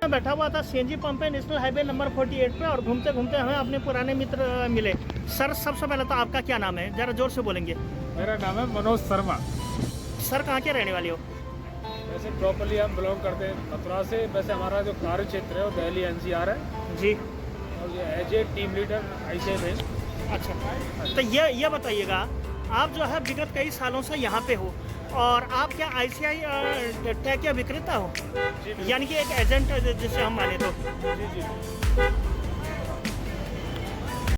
मैं बैठा हुआ था सीएनजी पंप पे नेशनल हाईवे नंबर 48 पे और घूमते घूमते हमें अपने पुराने मित्र मिले। सर सबसे पहले तो आपका क्या नाम है, जरा जोर से बोलेंगे। मेरा नाम है मनोज शर्मा। सर कहाँ के रहने वाले हो? वैसे प्रॉपरली हम बिलोंग करते हैं मथुरा से। वैसे हमारा जो कार्य क्षेत्र है वो दिल्ली एनसीआर है जी। और ये as a team leader ICF है। अच्छा, तो ये बताइएगा, आप जो है विगत कई सालों से यहाँ पे हो और आप क्या आईसीआई टैग के विक्रेता हो, यानी कि एक एजेंट जिसे हम माने तो।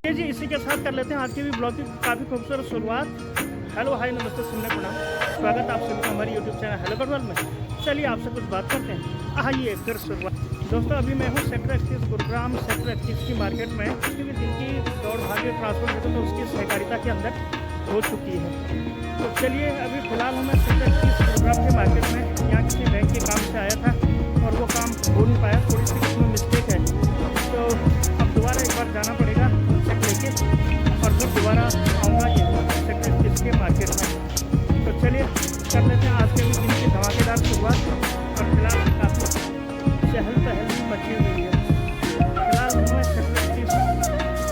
जी जी, इसी के साथ कर लेते हैं आज के भी ब्लॉग की काफ़ी खूबसूरत शुरुआत। हेलो हाय नमस्ते सुनने प्रणाम, स्वागत आप सभी का हमारे यूट्यूब चैनल हेलो गढ़वाल में। चलिए आपसे कुछ बात करते हैं। आइए फिर शुरुआत। दोस्तों अभी मैं हूँ सेक्टर 31 गुरुग्राम सेक्टर 31 की मार्केट में, क्योंकि जिनकी दौड़ भागे ट्रांसपोर्ट होती तो उसकी सहकारिता के अंदर हो चुकी है। तो चलिए अभी फ़िलहाल मैं सेक्टर 31 गुरुग्राम के मार्केट में यहाँ किसी बैंक के काम से आया था और वो काम हो नहीं पाया, थोड़ी सी उसमें मिस्टेक है। तो अब दोबारा एक बार जाना पड़ेगा चेक लेके और फिर दोबारा आऊँगा ये सेक्टर 31 के मार्केट में। तो चलिए कर लेते हैं आज के भी दिन की धमाकेदार शुरुआत। और फिलहाल काफ़ी चहल पहल भी मची हुई है। फिलहाल मैं सेक्टर 31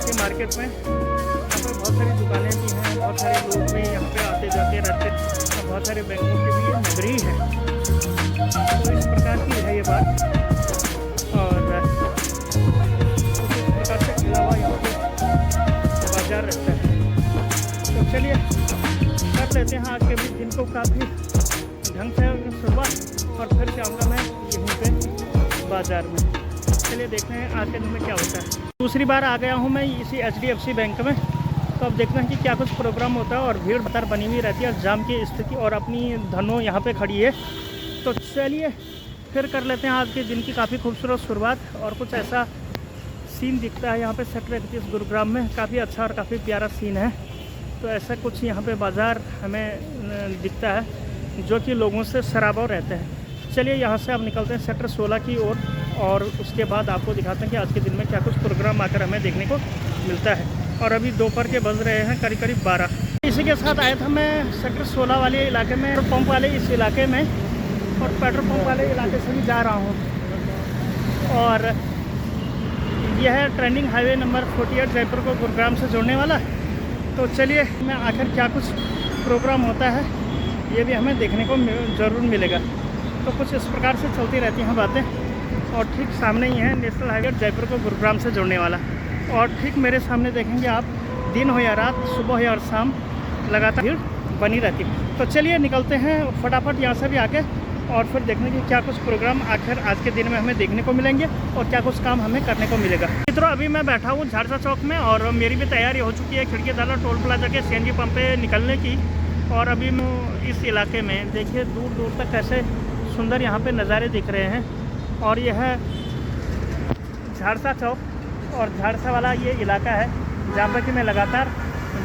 के मार्केट में, यहाँ पर बहुत सारी दुकानें भी हैं, बहुत सारे लोग भी यहाँ पे आते जाते रहते हैं, बहुत सारे बैंकों की भी ये नगरी है। तो इस प्रकार की है ये बात और कुछ इस प्रकार से खिला हुआ यहाँ पे बाजार रहता है। तो चलिए कर लेते हैं आज के भी दिन को काफ़ी ढंग से शुरुआत और फिर जाऊँगा मैं यहीं पे बाज़ार में। चलिए देखते हैं आज के दिन में क्या होता है। दूसरी बार आ गया हूँ मैं इसी HDFC बैंक में। तो अब देखते हैं कि क्या कुछ प्रोग्राम होता है और भीड़ बतर बनी हुई रहती है और जाम की स्थिति और अपनी धनो यहाँ पे खड़ी है। तो चलिए फिर कर लेते हैं आज के दिन की काफ़ी खूबसूरत शुरुआत। और कुछ ऐसा सीन दिखता है यहाँ पे सेक्टर 31 गुरुग्राम में, काफ़ी अच्छा और काफ़ी प्यारा सीन है। तो ऐसा कुछ यहाँ पे बाज़ार हमें दिखता है जो कि लोगों से सराबोर रहते हैं। चलिए यहाँ से आप निकलते हैं सेक्टर 16 की ओर और उसके बाद आपको दिखाते हैं कि आज के दिन में क्या कुछ प्रोग्राम आकर हमें देखने को मिलता है। और अभी दोपहर के बज रहे हैं करीब करीब 12। इसी के साथ आया था मैं सेक्टर 16 वाले इलाके में, पेट्रोल पंप वाले इस इलाके में, और पेट्रोल पंप वाले इलाके से भी जा रहा हूँ। और यह है ट्रेंडिंग हाईवे नंबर 48 जयपुर को गुरुग्राम से जोड़ने वाला। तो चलिए मैं आखिर क्या कुछ प्रोग्राम होता है ये भी हमें देखने को ज़रूर मिलेगा। तो कुछ इस प्रकार से चलती रहती हैं बातें। और ठीक सामने ही है नेशनल हाईवे जयपुर को गुरुग्राम से जोड़ने वाला। और ठीक मेरे सामने देखेंगे आप, दिन हो या रात, सुबह हो या शाम, लगातार भीड़ बनी रहती है। तो चलिए निकलते हैं फटाफट यहाँ से भी आके और फिर देखने की क्या कुछ प्रोग्राम आखिर आज के दिन में हमें देखने को मिलेंगे और क्या कुछ काम हमें करने को मिलेगा। मित्रों अभी मैं बैठा हूँ झारसा चौक में और मेरी भी तैयारी हो चुकी है खिड़की दाला टोल प्लाजा के CNG पंप पे निकलने की। और अभी मैं इस इलाके में देखिए दूर दूर तक कैसे सुंदर यहाँ पे नज़ारे दिख रहे हैं। और यह है झारसा चौक और झारसा वाला ये इलाका है जहाँ पर कि मैं लगातार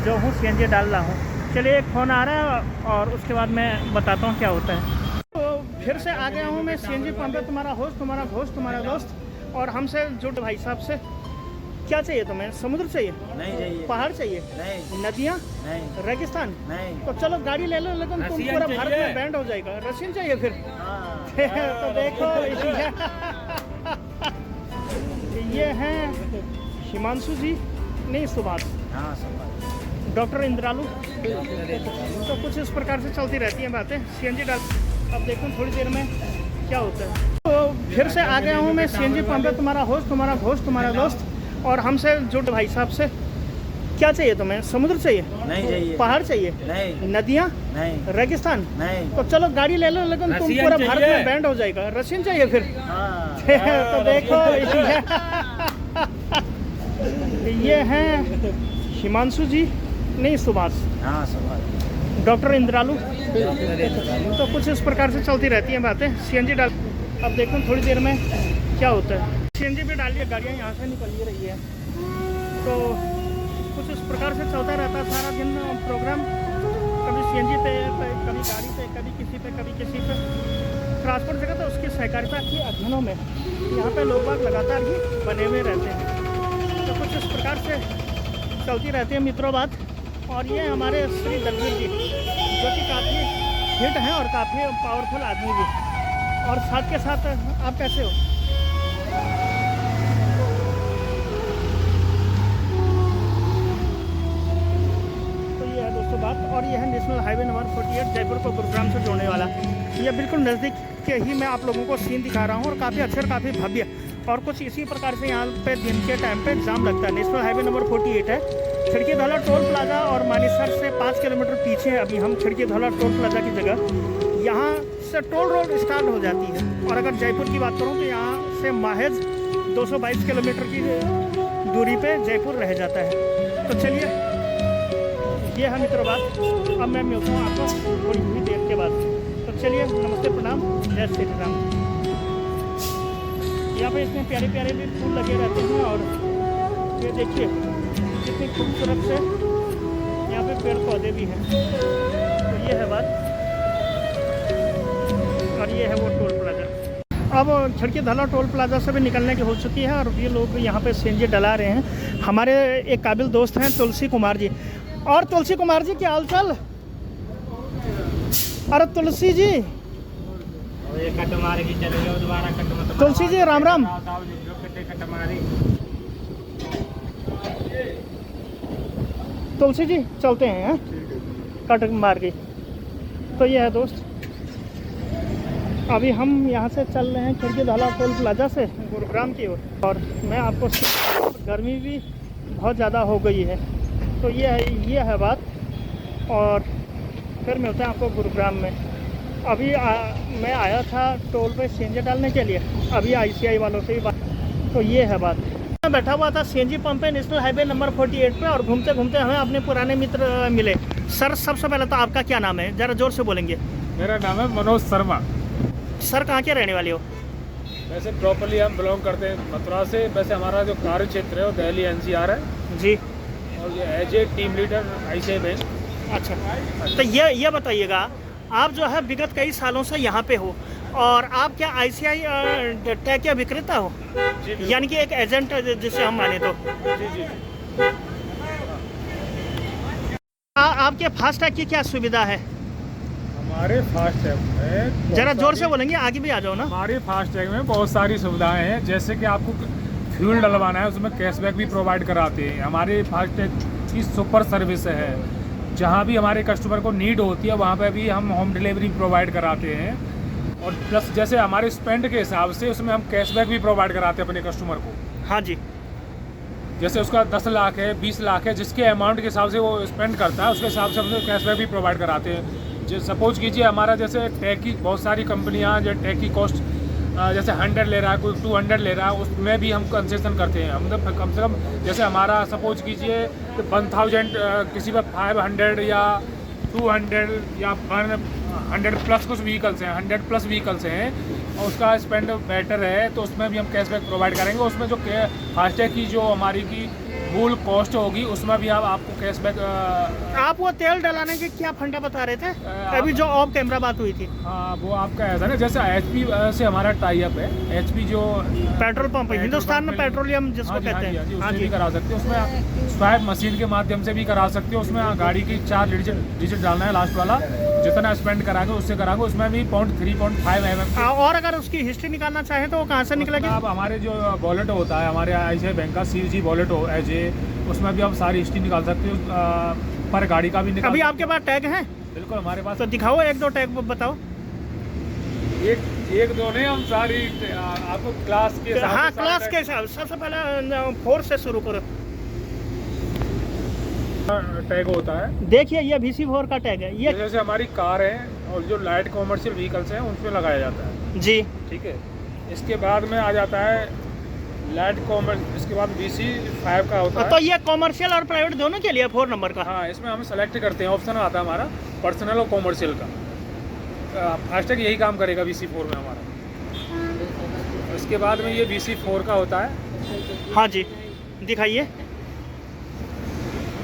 जो हूँ CNG डाल रहा हूँ। चलिए एक फ़ोन आ रहा है और उसके बाद मैं बताता हूँ क्या होता है। तो फिर से आ गया हूँ मैं CNG पंप पे, तुम्हारा होस्ट, तुम्हारा घोस्ट, तुम्हारा दोस्त। और हमसे जुड़ भाई साहब से, क्या चाहिए तुम्हें? समुद्र चाहिए? नहीं चाहिए। पहाड़ चाहिए? नहीं। नदियाँ? नहीं। रेगिस्तान? नहीं। तो चलो गाड़ी ले लो, लेकिन तुम पूरा भारत में बैंड हो जाएगा। रशियन चाहिए फिर? तो देखो ये हैं हिमांशु जी, नहीं सुभाष, डॉक्टर इंद्रालू। तो कुछ इस प्रकार से चलती रहती हैं बातें CNG डाल। अब देखो थोड़ी देर में क्या होता है। तो फिर से आ गया हूँ मैं CNG पंप पे, तुम्हारा होस्ट, तुम्हारा घोस्ट, तुम्हारा दोस्त। और हमसे जुड़ भाई साहब से, क्या चाहिए तुम्हें? समुद्र चाहिए? नहीं चाहिए। पहाड़ चाहिए? नहीं। नदियाँ? नहीं। रेगिस्तान? नहीं। तो चलो गाड़ी ले लो, लेकिन तुम पूरा भारत में बैंड हो जाएगा। रशियन चाहिए फिर? तो देखो ये हैं हिमांशु जी, नहीं सुभाष, डॉक्टर इंद्रालू। तो कुछ इस प्रकार से चलती रहती हैं बातें CNG डाल। अब देखो थोड़ी देर में क्या होता है। CNG भी डालिए, गाड़ियाँ यहाँ से निकल ही रही है। तो कुछ इस प्रकार से चलता रहता है सारा दिन प्रोग्राम। कभी CNG पे, कभी गाड़ी पे, कभी किसी पे, कभी किसी पे। ट्रांसपोर्ट जगह तो उसकी सहकारिता के अध्ययनों में यहाँ पे लोग बाग लगातार ही बने हुए रहते हैं। तो कुछ इस प्रकार से चलती रहती है मित्रों बात। और ये हमारे श्री दलवीर जी जो कि काफ़ी हिट हैं और काफ़ी पावरफुल आदमी भी। और साथ के साथ आप कैसे हो? जयपुर को गुरुग्राम से जोड़ने वाला। ये बिल्कुल नज़दीक के ही मैं आप लोगों को सीन दिखा रहा हूँ और काफ़ी अच्छा और काफ़ी भव्य और कुछ इसी प्रकार से यहाँ पे दिन के टाइम पे एग्जाम लगता है। नेशनल हाईवे नंबर 48 है, खिड़की धौला टोल प्लाजा और मानेसर से 5 किलोमीटर पीछे है अभी हम खिड़की धौला टोल प्लाजा की जगह। यहाँ से टोल रोड स्टार्ट हो जाती है और अगर जयपुर की बात करूँ तो यहाँ से महज 222 किलोमीटर की दूरी पे जयपुर रह जाता है। तो चलिए ये है मित्रों बात। अब मैं मिलता हूँ आपको थोड़ी ही देर के बाद। तो चलिए नमस्ते, प्रणाम, जय श्री राम। यहाँ पे इतने प्यारे प्यारे भी फूल लगे रहते हैं और ये देखिए कितनी खूबसूरत से यहाँ पे पेड़ पौधे भी हैं। तो ये है बात और ये है वो टोल प्लाजा। अब खिड़की धौला टोल प्लाजा से भी निकलने की हो चुकी है और ये लोग यहाँ पे सीएनजी डला रहे हैं। हमारे एक काबिल दोस्त हैं तुलसी कुमार जी। और तुलसी कुमार जी क्या हाल चाल? अरे तुलसी जी, तुलसी जी राम राम। तुलसी जी चलते हैं कट मार के। तो ये है दोस्त, अभी हम यहाँ से चल रहे हैं खिड़की धौला टोल प्लाजा से गुरुग्राम की ओर और मैं आपको गर्मी भी बहुत ज़्यादा हो गई है। तो ये है बात और फिर मिलते हैं आपको गुरुग्राम में। अभी मैं आया था टोल पे सीएनजी डालने के लिए, अभी आईसीआई वालों से ही बात। तो ये है बात। मैं बैठा हुआ था सीएनजी पंप पे नेशनल हाईवे नंबर 48 पे और घूमते घूमते हमें अपने पुराने मित्र मिले। सर सबसे पहले तो आपका क्या नाम है, ज़रा जोर से बोलेंगे? मेरा नाम है मनोज शर्मा। सर कहाँ के रहने वाले हो? वैसे प्रॉपरली हम बिलोंग करते हैं मथुरा से। वैसे हमारा जो कार्य क्षेत्र है वो दिल्ली एनसीआर है जी। और ये as a team leader ICI bank. अच्छा, तो ये बताइएगा, आप जो है विगत कई सालों से यहाँ पे हो और आप क्या आईसीआई टैग के विक्रेता हो? यानी कि एक एजेंट जिसे हम माने तो। जी जी। आपके फास्ट टैग की क्या सुविधा है? हमारे फास्टैग में जरा जोर से बोलेंगे, आगे भी आ जाओ ना। हमारे फास्टैग में बहुत सारी सुविधाएं हैं, जैसे कि आपको फ्यूल डलवाना है उसमें कैशबैक भी प्रोवाइड कराते हैं। हमारे फास्टैग की सुपर सर्विस है, जहाँ भी हमारे कस्टमर को नीड होती है वहाँ पे भी हम होम डिलीवरी प्रोवाइड कराते हैं। और प्लस जैसे हमारे स्पेंड के हिसाब से उसमें हम कैशबैक भी प्रोवाइड कराते हैं अपने कस्टमर को। हाँ जी। जैसे उसका 10 लाख है, 20 लाख है, जिसके अमाउंट के हिसाब से वो स्पेंड करता है उसके हिसाब से हम कैशबैक भी प्रोवाइड कराते हैं। जो सपोज कीजिए हमारा जैसे टैग की बहुत सारी कंपनियाँ जो टैग की कॉस्ट जैसे 100 ले रहा है, कोई 200 ले रहा है, उसमें भी हम कंसेशन करते हैं। मतलब कम से कम जैसे हमारा सपोज कीजिए 1000 किसी पर 500 या 200 या 100 प्लस कुछ व्हीकल्स हैं, 100 प्लस व्हीकल्स हैं और उसका स्पेंड बेटर है तो उसमें भी हम कैशबैक प्रोवाइड करेंगे। उसमें जो फास्टैग की जो हमारी की मूल कॉस्ट होगी उसमें भी आपको कैशबैक। आप वो तेल डलाने के क्या फंडा बता रहे थे अभी जो ऑफ कैमरा बात हुई थी? हाँ, वो आपका ऐसा ना, जैसे एचपी से हमारा टाई अप है। एचपी जो पेट्रोल पंप है हिंदुस्तान में, पेट्रोलियम जिसको कहते हैं, उसमें भी करा सकते हो। उसमें स्वाइप मशीन के माध्यम से भी करा सकते हो। उसमें गाड़ी की 4 डिजिट डालना है लास्ट वाला, जितना स्पेंड कराएंगे उससे कराएंगे। उसमें भी 3.5 mm। और अगर उसकी हिस्ट्री निकालना चाहें तो वो कहाँ से निकलेगी? अब हमारे जो वॉलेट होता है हमारे आईसीआई बैंक का CVG वॉलेट हो एज ए, उसमें भी आप सारी हिस्ट्री निकाल सकते हो। पर गाड़ी का भी निकाल। अभी आपके पास टैग है? बिल्कुल हमारे पास। तो दिखाओ 1-2 टैग बताओ। एक दो नहीं, हम सारी आपको क्लास के। हाँ, क्लास के हिसाब। सबसे पहले 4 से शुरू करो। टैग होता है, देखिए ये VC4 का टैग है। ये जैसे हमारी कार है और जो लाइट कॉमर्शियल व्हीकल्स हैं उन पर लगाया जाता है जी। ठीक है। इसके बाद में आ जाता है लाइट कॉमर्स, इसके बाद VC5 का होता है। तो ये कॉमर्शियल और प्राइवेट दोनों के लिए 4 नंबर का? हाँ, इसमें हम सेलेक्ट करते हैं, ऑप्शन आता है हमारा पर्सनल और कॉमर्शियल का। फास्टैग यही काम करेगा VC4 में हमारा। इसके बाद में ये VC4 का होता है। हाँ जी, दिखाइए।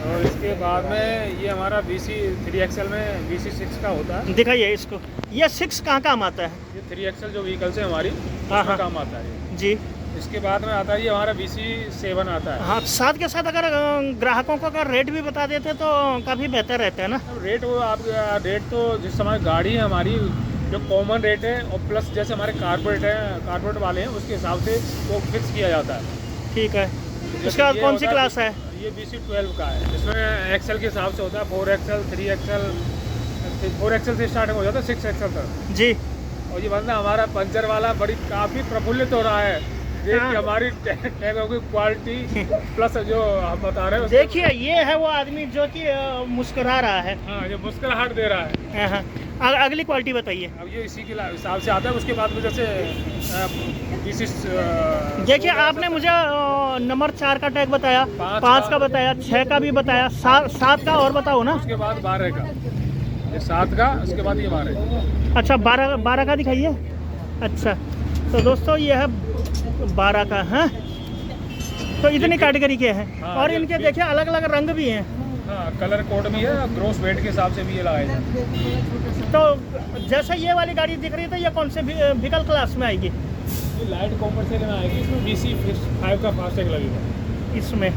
और इसके बाद में ये हमारा VC3XL में VC6 का होता है। दिखाइए इसको। ये 6 कहाँ काम आता है? ये 3XL जो व्हीकल्स है हमारी हाँ उसमें काम आता है जी। इसके बाद में आता है ये हमारा VC7 आता है। हाँ, साथ के साथ अगर ग्राहकों को अगर रेट भी बता देते तो काफ़ी बेहतर रहता है ना। रेट वो आप रेट तो जिस समय गाड़ी है हमारी जो कॉमन रेट है और प्लस जैसे हमारे कारपोरेट वाले हैं उसके हिसाब से वो फिक्स किया जाता है। ठीक है। उसके बाद कौन सी क्लास है? ये VC12 का है। इसमें XL के हिसाब से होता है, 4XL, 3XL, 4 एक्सल से स्टार्टिंग हो जाता है 6 एक्सल तक। जी। और ये बंदा हमारा पंचर वाला बड़ी काफ़ी प्रफुल्लित हो रहा है देख हाँ। के हमारी टैगों की क्वालिटी प्लस जो हम बता रहे हैं देखिए ये है वो आदमी जो कि मुस्कुरा रहा है। हाँ, ये मुस्कुराहट दे रहा है। हाँ। अगली क्वालिटी बताइए। अब ये इसी के हिसाब से आता है। उसके बाद में जैसे देखिए आपने मुझे नंबर 4 का टैग बताया, 5 का बताया, 6 का भी बताया, 7 का और बताओ ना। उसके बाद 12 का, ये 7 का, उसके बाद ये 12। अच्छा 12 का दिखाइए। अच्छा तो दोस्तों ये है 12 का है। तो इतनी कैटेगरी के हैं। हाँ, और इनके देखिए अलग अलग रंग भी हैं। हाँ, कलर कोड भी है, ग्रोस वेट के हिसाब से भी ये लगाए जाते हैं। तो जैसे ये वाली गाड़ी दिख रही है तो ये कौन से व्हीकल क्लास में आएगी? ये लाइट कॉमर्शियल में आएगी, इसमें BC5 का फास्टैग लगेगा इसमें।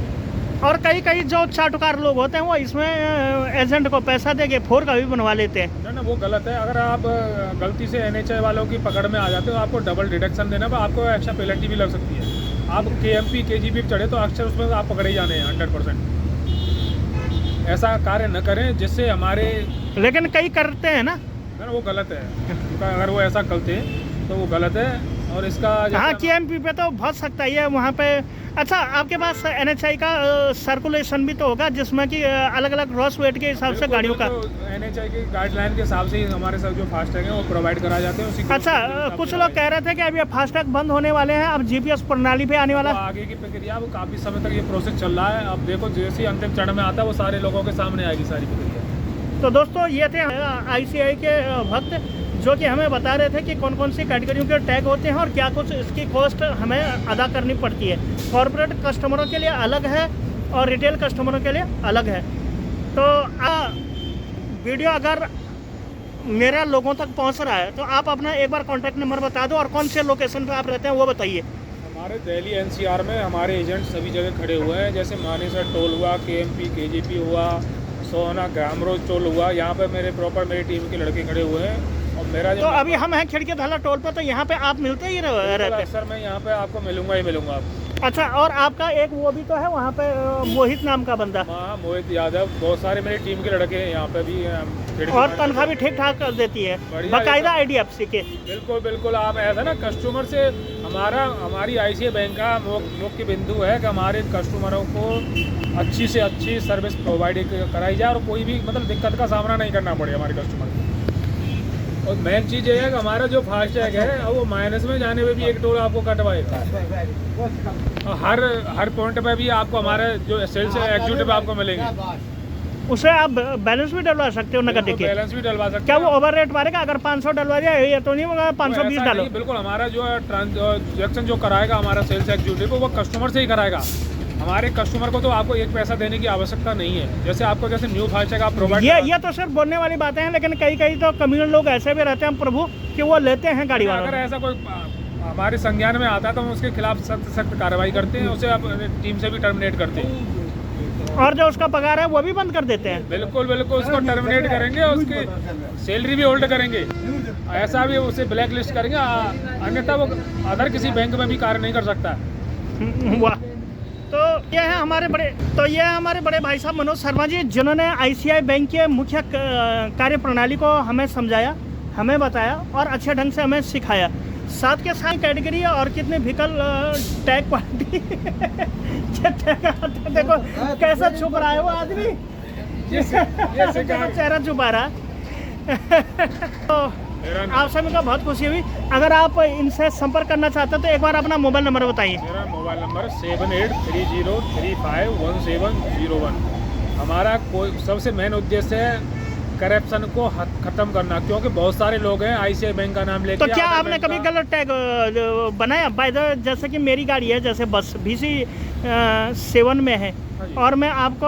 और कई जो चाटुकार लोग होते हैं वो इसमें एजेंट को पैसा देके 4 का भी बनवा लेते हैं। ना वो गलत है। अगर आप गलती से NHI वालों की पकड़ में आ जाते हो, आपको डबल डिडक्शन देना पर आपको एक्स्ट्रा पेनल्टी भी लग सकती है। आप KMP KGP पे चढ़े तो अक्सर उसमें आप पकड़े ही जाने हैं 100%। ऐसा कार्य न करें जिससे हमारे, लेकिन कई करते हैं ना। वो गलत है। अगर वो ऐसा करते तो वो गलत है। और इसका हाँ KMP पे तो बहुत सकता है वहाँ पे। अच्छा आपके पास NHI का सर्कुलेशन भी तो होगा जिसमें कि अलग अलग ग्रॉस वेट के हिसाब से गाड़ियों का। NHI की गाइडलाइन के हिसाब से ही हमारे सब जो फास्टैग हैं वो प्रोवाइड कराए जाते हैं उसी। अच्छा कुछ लोग कह रहे थे कि अब ये फास्टैग बंद होने वाले हैं, अब GPS प्रणाली पे आने वाला। तो आगे की प्रक्रिया वो काफ़ी समय तक ये प्रोसेस चल रहा है। अब देखो जैसे ही अंतिम चरण में आता है वो सारे लोगों के सामने आएगी सारी प्रक्रिया। तो दोस्तों ये थे ICI के भक्त जो कि हमें बता रहे थे कि कौन कौन सी कैटेगरियों के टैग होते हैं और क्या कुछ इसकी कॉस्ट हमें अदा करनी पड़ती है। कॉर्पोरेट कस्टमरों के लिए अलग है और रिटेल कस्टमरों के लिए अलग है। तो वीडियो अगर मेरे लोगों तक पहुंच रहा है तो आप अपना एक बार कॉन्टैक्ट नंबर बता दो और कौन से लोकेशन पे आप रहते हैं वो बताइए। हमारे दिल्ली NCR में हमारे एजेंट सभी जगह खड़े हुए हैं। जैसे मानेसर टोल हुआ, KMP KGP हुआ, सोहना ग्राम रोड टोल हुआ, यहाँ पे मेरी टीम के लड़के खड़े हुए हैं। और मेरा तो अभी हम हैं खिड़की धला टोल पर, तो यहाँ पे आप मिलते ही रहते हैं? सर मैं यहाँ पे आपको मिलूंगा ही मिलूंगा आपको। अच्छा और आपका एक वो भी तो है वहाँ पे मोहित नाम का बंदा। हाँ मोहित यादव, बहुत सारे मेरी टीम के लड़के हैं यहाँ पे भी। और तनख्वाह भी ठीक ठाक कर देती है बाकायदा IDFC के। बिल्कुल बिल्कुल। आप ऐसा ना कस्टमर से हमारी ICI बैंक का मुख्य बिंदु है कि हमारे कस्टमरों को अच्छी से अच्छी सर्विस प्रोवाइड कराई जाए और कोई भी मतलब दिक्कत का सामना नहीं करना पड़े हमारे कस्टमर को। और मेन चीज़ ये है कि हमारा जो फास्टैग है वो माइनस में जाने में भी एक टोल आपको कटवाएगा। और हर पॉइंट पे भी आपको हमारे जो सेल्स एग्जीक्यूटिव आपको मिलेंगे, उसे आप बैलेंस भी डलवा सकते हो नकद देके। बैलेंस भी डलवा सकते हैं। क्या वो ओवर रेट मारेगा? अगर 500 डलवा जाए ये तो नहीं होगा 520 डालो। बिल्कुल हमारा जो ट्रांजेक्शन जो कराएगा हमारा सेल्स एग्जीक्यूटिव वो कस्टमर से ही कराएगा। हमारे कस्टमर को तो आपको एक पैसा देने की आवश्यकता नहीं है। जैसे आपको जैसे न्यू फास्टैग आप प्रोवाइड, ये तो सिर्फ बोलने वाली बातें हैं, लेकिन कई तो कम्युनल लोग ऐसे भी रहते हैं प्रभु कि वो लेते हैं गाड़ी वालों। अगर ऐसा कोई हमारे संज्ञान में आता है तो हम उसके खिलाफ सख्त कार्रवाई करते हैं, उसे अपने टीम से भी टर्मिनेट करते हैं। और जो उसका पगार है वो भी बंद कर देते हैं। बिल्कुल बिल्कुल, उसको टर्मिनेट करेंगे और उसकी सैलरी भी होल्ड करेंगे। ऐसा भी उसे ब्लैक लिस्ट करेंगे, अन्यथा वो अदर किसी बैंक में भी कार्य नहीं कर सकता। वाह। तो ये है हमारे बड़े भाई साहब मनोज शर्मा जी, जिन्होंने ICI बैंक के मुख्य कार्य प्रणाली को हमें समझाया, हमें बताया और अच्छे ढंग से हमें सिखाया। साथ के साथ कैटेगरी और कितने व्हीकल टैग क्वालिटी देखो कैसा छुप रहा है वो आदमी, चेहरा छुपा रहा। तो आपसे मिलकर बहुत खुशी हुई। अगर आप इनसे संपर्क करना चाहते हैं तो एक बार अपना मोबाइल नंबर बताइए। मेरा मोबाइल नंबर 7830351701। हमारा कोई सबसे मेन उद्देश्य है करप्शन को खत्म करना, क्योंकि बहुत सारे लोग हैं ICI बैंक का नाम लेके। तो क्या आपने कभी गलत टैग बनाया? बाय द जैसे कि मेरी गाड़ी है, जैसे बस BC7 में है और मैं आपको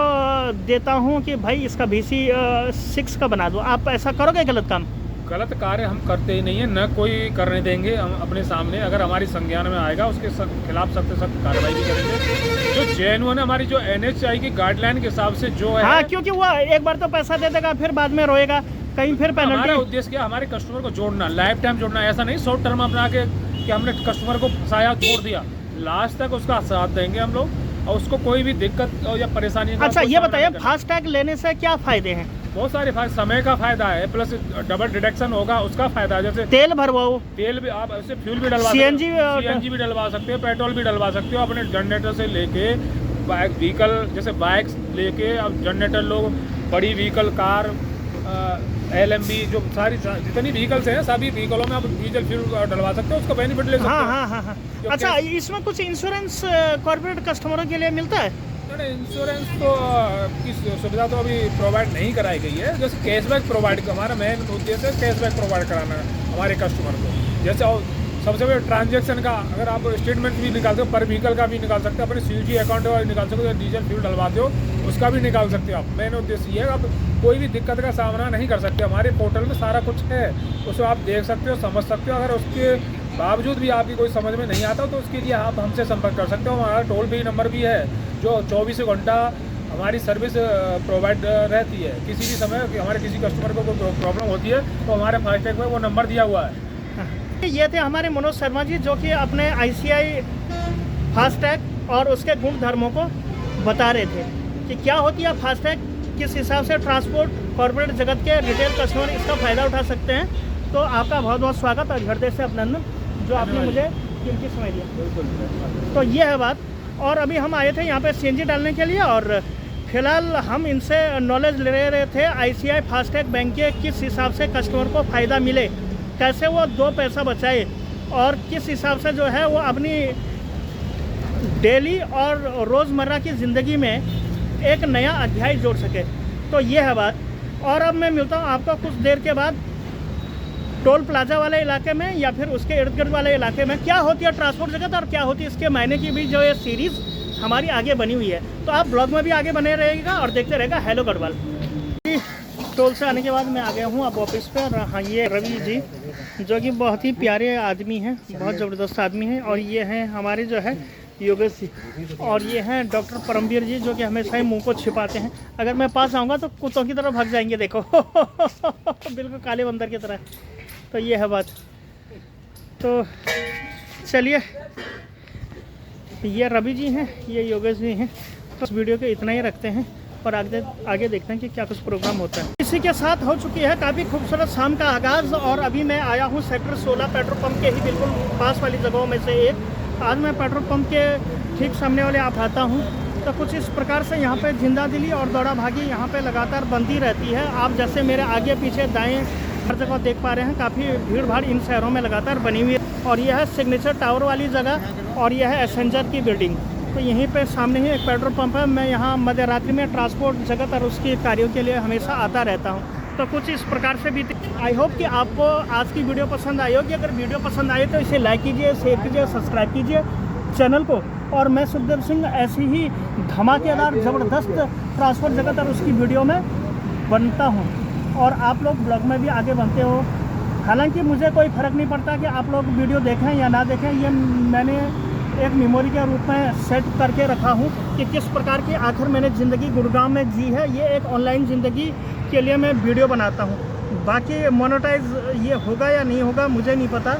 देता हूँ कि भाई इसका BC6 का बना दो, आप ऐसा करोगे गलत काम? गलत कार्य हम करते ही नहीं है, न कोई करने देंगे हम अपने सामने। अगर हमारी संज्ञान में आएगा उसके खिलाफ सख्त कार्रवाई भी करेंगे। जो जेन्युइन हमारी जो NHI की गाइडलाइन के हिसाब से जो है, हाँ, क्योंकि वो एक बार तो पैसा दे देगा फिर बाद में रोएगा कहीं, फिर पेनल्टी। हमारा उद्देश्य क्या, हमारे कस्टमर को जोड़ना, लाइफ टाइम जोड़ना। ऐसा नहीं शॉर्ट टर्म अपना के कि हमने कस्टमर को फंसाया छोड़ दिया, लास्ट तक उसका साथ देंगे हम लोग और उसको कोई भी दिक्कत या परेशानी। अच्छा ये बताइए फास्टैग लेने से क्या फ़ायदे हैं? बहुत सारे फायदे, समय का फायदा है, प्लस डबल डिडक्शन होगा उसका फायदा है। जैसे तेल भरवाओ, तेल भी आप ऐसे फ्यूल भी डलवा CNG CNG भी डलवा सकते हो, पेट्रोल भी डलवा सकते हो अपने जनरेटर से लेके व्हीकल, जैसे बाइक्स लेके अब जनरेटर लोग, बड़ी व्हीकल, कार, LMB, जो सारी जितनी व्हीकल्स हैं सभी व्हीकलों में आप डीजल फ्यूल डलवा सकते हो, उसका बेनिफिट ले सकते हो। हाँ। अच्छा, इसमें कुछ इंश्योरेंस कॉर्पोरेट कस्टमरों के लिए मिलता है? नहीं, इंश्योरेंस तो की सुविधा तो अभी प्रोवाइड नहीं कराई गई है। जैसे कैशबैक प्रोवाइड, हमारा मेन उद्देश्य है कैशबैक प्रोवाइड कराना हमारे कस्टमर को। जैसे सबसे पहले ट्रांजैक्शन का, अगर आप स्टेटमेंट भी निकालते हो, पर व्हीकल का भी निकाल सकते हो, अपने CNG अकाउंट का निकाल सकते हो, डीजल फ्यूल डलवाते हो उसका भी निकाल सकते हो आप। मेन उद्देश्य ये है, आप कोई भी दिक्कत का सामना नहीं कर सकते। हमारे पोर्टल में सारा कुछ है, उसको आप देख सकते हो, समझ सकते हो। अगर उसके बावजूद भी आपकी कोई समझ में नहीं आता तो उसके लिए आप हमसे संपर्क कर सकते हो। हमारा टोल फ्री नंबर भी है जो 24 घंटा हमारी सर्विस प्रोवाइड रहती है। किसी भी समय हमारे किसी कस्टमर को कोई प्रॉब्लम होती है तो हमारे फास्टैग में वो नंबर दिया हुआ है। ये थे हमारे मनोज शर्मा जी, जो कि अपने ICI फास्टैग और उसके गुण धर्मों को बता रहे थे कि क्या होती है फास्टैग, किस हिसाब से ट्रांसपोर्ट कॉर्पोरेट जगत के रिटेल कस्टमर इसका फ़ायदा उठा सकते हैं। तो आपका बहुत बहुत स्वागत और हृदय से अभिनंदन जो आपने मुझे कीमती समय दिया। तो ये है बात। और अभी हम आए थे यहाँ पे CNG डालने के लिए और फिलहाल हम इनसे नॉलेज ले रहे थे ICI फास्टैग बैंक के किस हिसाब से कस्टमर को फ़ायदा मिले, कैसे वो 2 पैसा बचाए और किस हिसाब से जो है वो अपनी डेली और रोज़मर्रा की ज़िंदगी में एक नया अध्याय जोड़ सके। तो ये है बात। और अब मैं मिलता हूँ आपको कुछ देर के बाद टोल प्लाजा वाले इलाके में या फिर उसके इर्द गिर्द वाले इलाके में क्या होती है ट्रांसपोर्ट जगत और क्या होती है इसके मायने की भी जो ये सीरीज़ हमारी आगे बनी हुई है। तो आप ब्लॉग में भी आगे बने रहेगा और देखते रहेगा हेलो गढ़वाल। टोल से आने के बाद मैं आ गया हूँ अब ऑफिस पे। और हाँ, ये रवि जी जो कि बहुत ही प्यारे आदमी हैं, बहुत ज़बरदस्त आदमी हैं। और ये हैं हमारे जो है योगेश जी, और ये हैं डॉक्टर परमवीर जी जो कि हमेशा ही मुंह को छिपाते हैं। अगर मैं पास आऊँगा तो कुत्तों की तरह भाग जाएंगे, देखो बिल्कुल काले बंदर की तरह। तो ये है बात। तो चलिए, ये रवि जी हैं, ये योगेश जी हैं। तो इस वीडियो के इतना ही रखते हैं और आगे देखते हैं कि क्या कुछ प्रोग्राम होता है। इसी के साथ हो चुकी है काफ़ी खूबसूरत शाम का आगाज़ और अभी मैं आया हूँ सेक्टर 16 पेट्रोल पंप के ही बिल्कुल पास वाली जगहों में से एक। आज मैं पेट्रोल पंप के ठीक सामने वाले आप आता हूँ तो कुछ इस प्रकार से यहाँ पे जिंदादिली और दौड़ा भागी यहाँ पे लगातार बनती रहती है। आप जैसे मेरे आगे पीछे दाएँ हर जगह देख पा रहे हैं, काफ़ी भीड़ भाड़ इन शहरों में लगातार बनी हुई है। और यह है सिग्नेचर टावर वाली जगह और यह है एसेंजर की बिल्डिंग। तो यहीं पे सामने ही एक पेट्रोल पंप है। मैं यहाँ मध्य रात्रि में ट्रांसपोर्ट जगत और उसके कार्यों के लिए हमेशा आता रहता हूँ। तो कुछ इस प्रकार से भी आई होप कि आपको आज की वीडियो पसंद आई होगी। अगर वीडियो पसंद आए तो इसे लाइक कीजिए, शेयर कीजिए, सब्सक्राइब कीजिए चैनल को। और मैं सुखदेव सिंह ऐसी ही धमाकेदार ज़बरदस्त ट्रांसपोर्ट जगत और उसकी वीडियो में बनता हूँ और आप लोग ब्लॉग में भी आगे बनते हो। हालांकि मुझे कोई फ़र्क नहीं पड़ता कि आप लोग वीडियो देखें या ना देखें, ये मैंने एक मेमोरी के रूप में सेट करके रखा हूँ कि किस प्रकार की आखिर मैंने ज़िंदगी गुड़गांव में जी है। ये एक ऑनलाइन ज़िंदगी के लिए मैं वीडियो बनाता हूँ। बाकी मोनेटाइज ये होगा या नहीं होगा मुझे नहीं पता।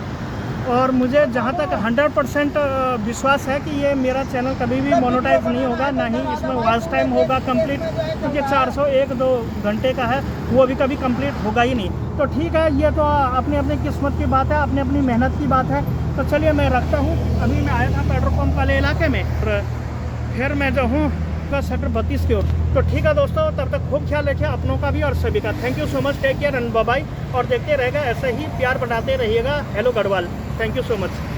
और मुझे जहाँ तक 100% विश्वास है कि ये मेरा चैनल कभी भी मोनेटाइज नहीं होगा, ना ही इसमें वॉच टाइम होगा कंप्लीट, क्योंकि 401-2 घंटे का है, वो भी कभी कंप्लीट होगा ही नहीं। तो ठीक है, ये तो अपनी अपनी किस्मत की बात है, अपनी अपनी मेहनत की बात है। तो चलिए मैं रखता हूँ। अभी मैं आया था पेट्रोल पंप वाले इलाके में और फिर मैं जो हूँ सेक्टर 32 की ओर। तो ठीक है दोस्तों, तब तक खूब ख्याल रखिए अपनों का भी और सभी का। Thank you so much, take care and bye bye. और देखते रहेगा ऐसे ही प्यार बढ़ाते रहिएगा hello Garhwal. Thank you so much.